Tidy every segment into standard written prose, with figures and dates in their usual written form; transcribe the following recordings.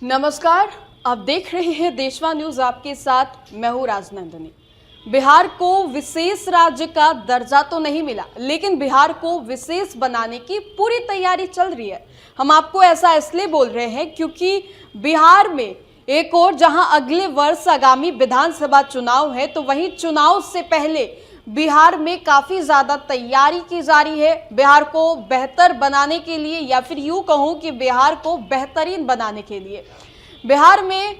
नमस्कार, आप देख रहे हैं देशवा न्यूज। आपके साथ मैं हूं राजनंदिनी। बिहार को विशेष राज्य का दर्जा तो नहीं मिला, लेकिन बिहार को विशेष बनाने की पूरी तैयारी चल रही है। हम आपको ऐसा इसलिए बोल रहे हैं क्योंकि बिहार में एक और जहां अगले वर्ष आगामी विधानसभा चुनाव है, तो वहीं चुनाव से पहले बिहार में काफी ज्यादा तैयारी की जा रही है। बिहार को बेहतर बनाने के लिए, या फिर यूं कहूं कि बिहार को बेहतरीन बनाने के लिए बिहार में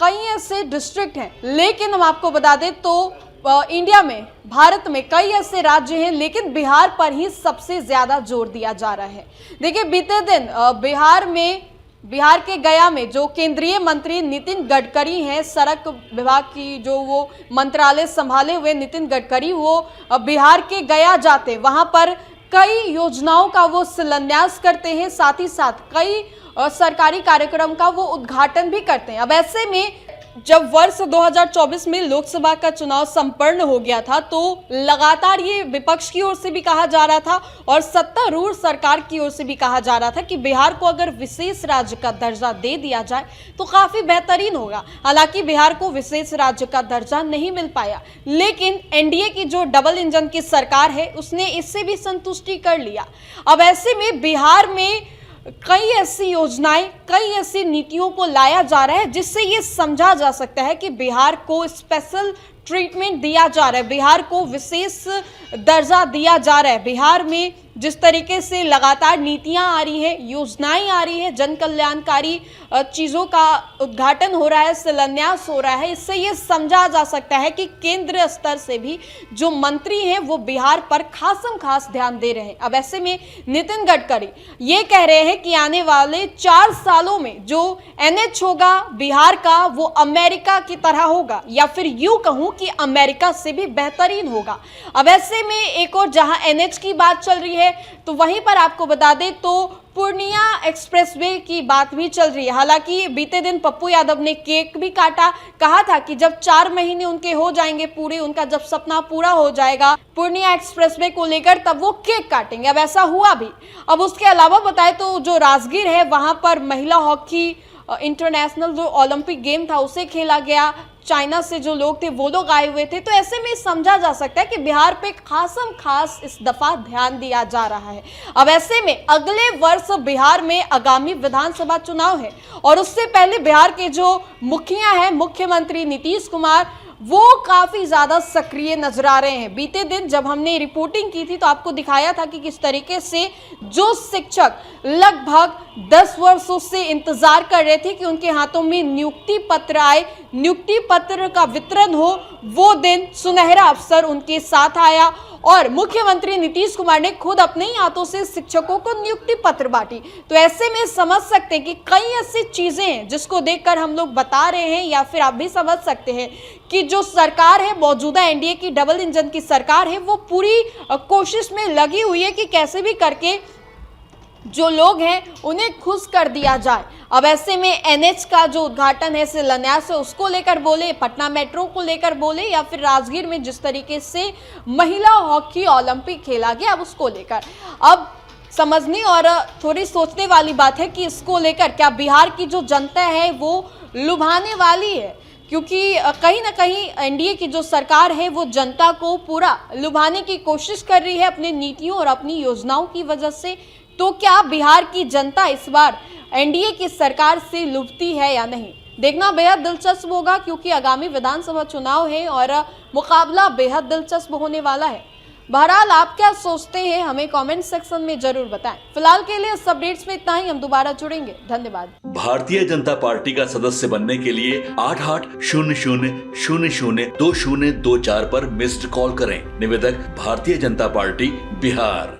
कई ऐसे डिस्ट्रिक्ट हैं, लेकिन हम आपको बता दें तो इंडिया में, भारत में कई ऐसे राज्य हैं, लेकिन बिहार पर ही सबसे ज्यादा जोर दिया जा रहा है। देखिए, बीते दिन बिहार के गया में जो केंद्रीय मंत्री नितिन गडकरी हैं, सड़क विभाग की जो वो मंत्रालय संभाले हुए नितिन गडकरी, वो बिहार के गया जाते, वहां पर कई योजनाओं का वो शिलान्यास करते हैं, साथ ही साथ कई सरकारी कार्यक्रम का वो उद्घाटन भी करते हैं। अब ऐसे में जब वर्ष 2024 में लोकसभा का चुनाव संपन्न हो गया था, तो लगातार ये विपक्ष की ओर से भी कहा जा रहा था और सत्तारूढ़ सरकार की ओर से भी कहा जा रहा था कि बिहार को अगर विशेष राज्य का दर्जा दे दिया जाए तो काफी बेहतरीन होगा। हालांकि बिहार को विशेष राज्य का दर्जा नहीं मिल पाया, लेकिन एनडीए की जो डबल इंजन की सरकार है, उसने इससे भी संतुष्टि कर लिया। अब ऐसे में बिहार में कई ऐसी योजनाएं, कई ऐसी नीतियों को लाया जा रहा है जिससे ये समझा जा सकता है कि बिहार को स्पेशल ट्रीटमेंट दिया जा रहा है, बिहार को विशेष दर्जा दिया जा रहा है। बिहार में जिस तरीके से लगातार नीतियां आ रही हैं, योजनाएं आ रही हैं, जन कल्याणकारी चीज़ों का उद्घाटन हो रहा है, शिलान्यास हो रहा है, इससे ये समझा जा सकता है कि केंद्र स्तर से भी जो मंत्री हैं वो बिहार पर खासम खास ध्यान दे रहे हैं। अब ऐसे में नितिन गडकरी ये कह रहे हैं कि आने वाले 4 सालों में जो एनएच होगा बिहार का, वो अमेरिका की तरह होगा, या फिर यूं कहूं कि अमेरिका से भी बेहतरीन होगा। अब ऐसे में एक और जहां एनएच की बात चल रही है, तो वहीं पर आपको बता दें तो पूर्णिया एक्सप्रेसवे की बात भी चल रही है। हालांकि बीते दिन पप्पू यादव ने केक भी काटा, कहा था कि जब 4 महीने उनके हो जाएंगे पूरे, उनका जब सपना पूरा हो जाएगा पूर्णिया एक्सप्रेसवे को लेकर, तब वो केक काटेंगे। अब ऐसा हुआ भी। अब उसके अलावा बताएं तो जो राजगीर है, वहां पर महिला हॉकी इंटरनेशनल जो ओलंपिक गेम था उसे खेला गया। चाइना से जो लोग थे वो लोग आए हुए थे। तो ऐसे में समझा जा सकता है कि बिहार पे खासम खास इस दफा ध्यान दिया जा रहा है। अब ऐसे में अगले वर्ष बिहार में आगामी विधानसभा चुनाव है, और उससे पहले बिहार के जो मुखिया हैं, मुख्यमंत्री नीतीश कुमार, वो काफी ज्यादा सक्रिय नजर आ रहे हैं। बीते दिन जब हमने रिपोर्टिंग की थी तो आपको दिखाया था कि किस तरीके से जो शिक्षक लगभग 10 वर्षों से इंतजार कर रहे थे कि उनके हाथों में नियुक्ति पत्र आए, नियुक्ति पत्र का वितरण हो, वो दिन सुनहरा अवसर उनके साथ आया और मुख्यमंत्री नीतीश कुमार ने खुद अपने ही हाथों से शिक्षकों को नियुक्ति पत्र बांटी। तो ऐसे में समझ सकते हैं कि कई ऐसी चीजें हैं जिसको देखकर हम लोग बता रहे हैं, या फिर आप भी समझ सकते हैं कि जो सरकार है, मौजूदा एनडीए की डबल इंजन की सरकार है, वो पूरी कोशिश में लगी हुई है कि कैसे भी करके जो लोग हैं उन्हें खुश कर दिया जाए। अब ऐसे में एनएच का जो उद्घाटन है, शिलान्यास है, उसको लेकर बोले, पटना मेट्रो को लेकर बोले, या फिर राजगीर में जिस तरीके से महिला हॉकी ओलंपिक खेला गया, अब उसको लेकर अब समझने और थोड़ी सोचने वाली बात है कि इसको लेकर क्या बिहार की जो जनता है वो लुभाने वाली है, क्योंकि कहीं ना कहीं एनडीए की जो सरकार है वो जनता को पूरा लुभाने की कोशिश कर रही है अपनी नीतियों और अपनी योजनाओं की वजह से। तो क्या बिहार की जनता इस बार एनडीए की सरकार से लुभती है या नहीं, देखना बेहद दिलचस्प होगा, क्योंकि आगामी विधानसभा चुनाव है और मुकाबला बेहद दिलचस्प होने वाला है। बहरहाल आप क्या सोचते हैं हमें कमेंट सेक्शन में जरूर बताएं। फिलहाल के लिए इस अपडेट्स में इतना ही, हम दोबारा जुड़ेंगे। धन्यवाद। भारतीय जनता पार्टी का सदस्य बनने के लिए 8800002024 पर मिस्ड कॉल करें। निवेदक भारतीय जनता पार्टी बिहार।